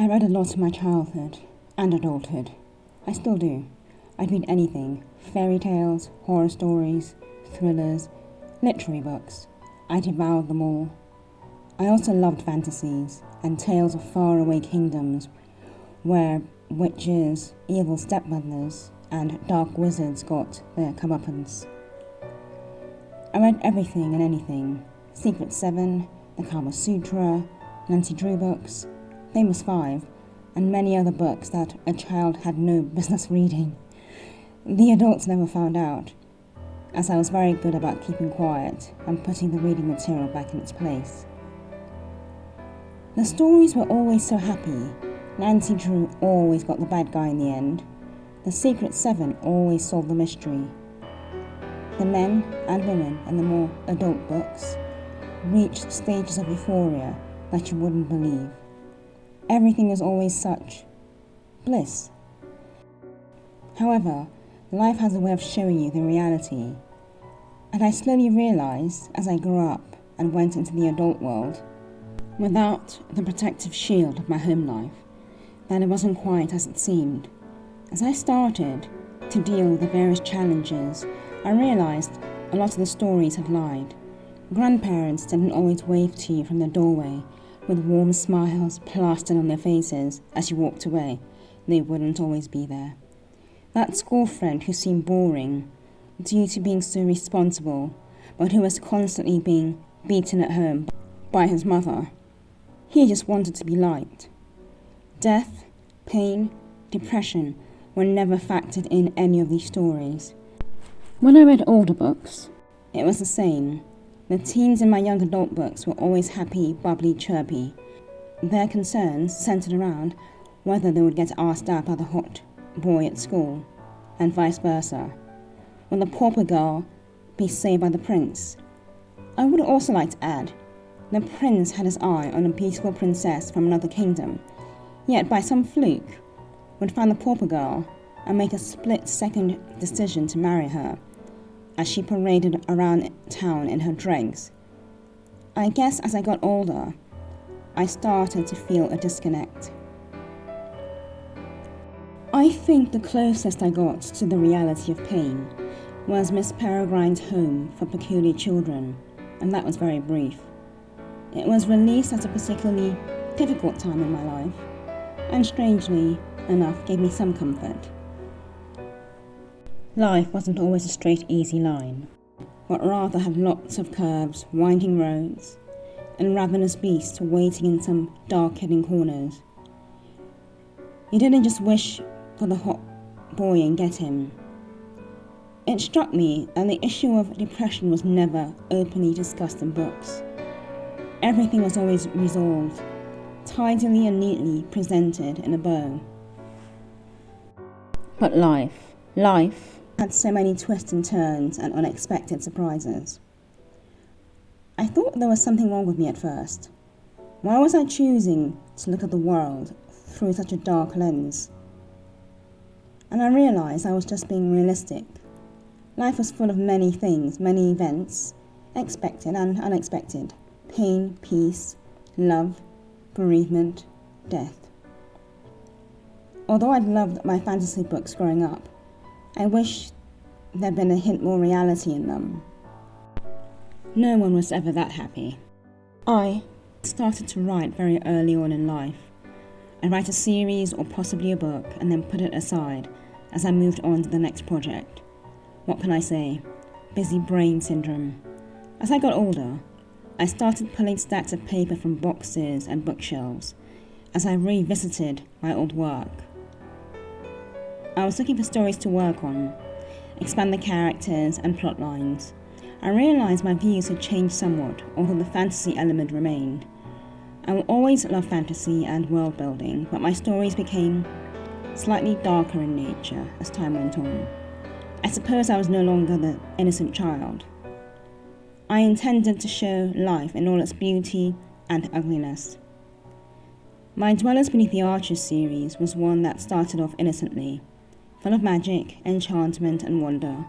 I read a lot in my childhood and adulthood. I still do. I'd read anything: fairy tales, horror stories, thrillers, literary books. I devoured them all. I also loved fantasies and tales of faraway kingdoms where witches, evil stepmothers, and dark wizards got their comeuppance. I read everything and anything: Secret Seven, the Kama Sutra, Nancy Drew books, Famous Five, and many other books that a child had no business reading. The adults never found out, as I was very good about keeping quiet and putting the reading material back in its place. The stories were always so happy. Nancy Drew always got the bad guy in the end. The Secret Seven always solved the mystery. The men and women in the more adult books reached stages of euphoria that you wouldn't believe. Everything was always such bliss. However, life has a way of showing you the reality, and I slowly realized as I grew up and went into the adult world, without the protective shield of my home life, that it wasn't quite as it seemed. As I started to deal with the various challenges, I realized a lot of the stories had lied. Grandparents didn't always wave to you from the doorway with warm smiles plastered on their faces as you walked away. They wouldn't always be there. That school friend who seemed boring due to being so responsible, but who was constantly being beaten at home by his mother. He just wanted to be liked. Death, pain, depression were never factored in any of these stories. When I read older books, it was the same. The teens in my young adult books were always happy, bubbly, chirpy. Their concerns centered around whether they would get asked out by the hot boy at school, and vice versa. Will the pauper girl be saved by the prince? I would also like to add, the prince had his eye on a beautiful princess from another kingdom, yet by some fluke would find the pauper girl and make a split-second decision to marry her, as she paraded around town in her dregs. I guess as I got older, I started to feel a disconnect. I think the closest I got to the reality of pain was Miss Peregrine's Home for Peculiar Children, and that was very brief. It was released at a particularly difficult time in my life, and strangely enough gave me some comfort. Life wasn't always a straight, easy line, but rather had lots of curves, winding roads, and ravenous beasts waiting in some dark hidden corners. You didn't just wish for the hot boy and get him. It struck me that the issue of depression was never openly discussed in books. Everything was always resolved, tidily and neatly presented in a bow. But life had so many twists and turns and unexpected surprises. I thought there was something wrong with me at first. Why was I choosing to look at the world through such a dark lens? And I realized I was just being realistic. Life was full of many things, many events, expected and unexpected. Pain, peace, love, bereavement, death. Although I'd loved my fantasy books growing up, I wish there'd been a hint more reality in them. No one was ever that happy. I started to write very early on in life. I'd write a series or possibly a book and then put it aside as I moved on to the next project. What can I say? Busy brain syndrome. As I got older, I started pulling stacks of paper from boxes and bookshelves as I revisited my old work. I was looking for stories to work on, expand the characters and plot lines. I realized my views had changed somewhat, although the fantasy element remained. I will always love fantasy and world building, but my stories became slightly darker in nature as time went on. I suppose I was no longer the innocent child. I intended to show life in all its beauty and ugliness. My Dwellers Beneath the Arches series was one that started off innocently, full of magic, enchantment, and wonder.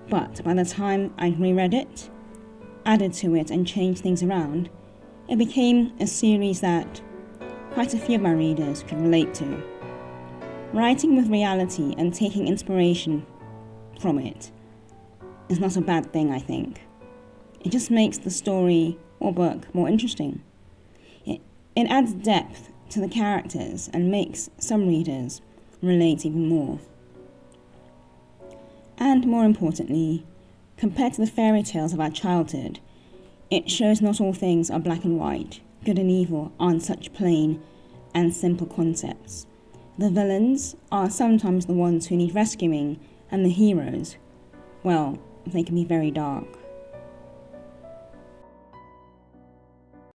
But by the time I'd reread it, added to it, and changed things around, it became a series that quite a few of my readers could relate to. Writing with reality and taking inspiration from it is not a bad thing, I think. It just makes the story or book more interesting. It adds depth to the characters and makes some readers relate even more. And more importantly, compared to the fairy tales of our childhood, it shows not all things are black and white. Good and evil aren't such plain and simple concepts. The villains are sometimes the ones who need rescuing, and the heroes, well, they can be very dark.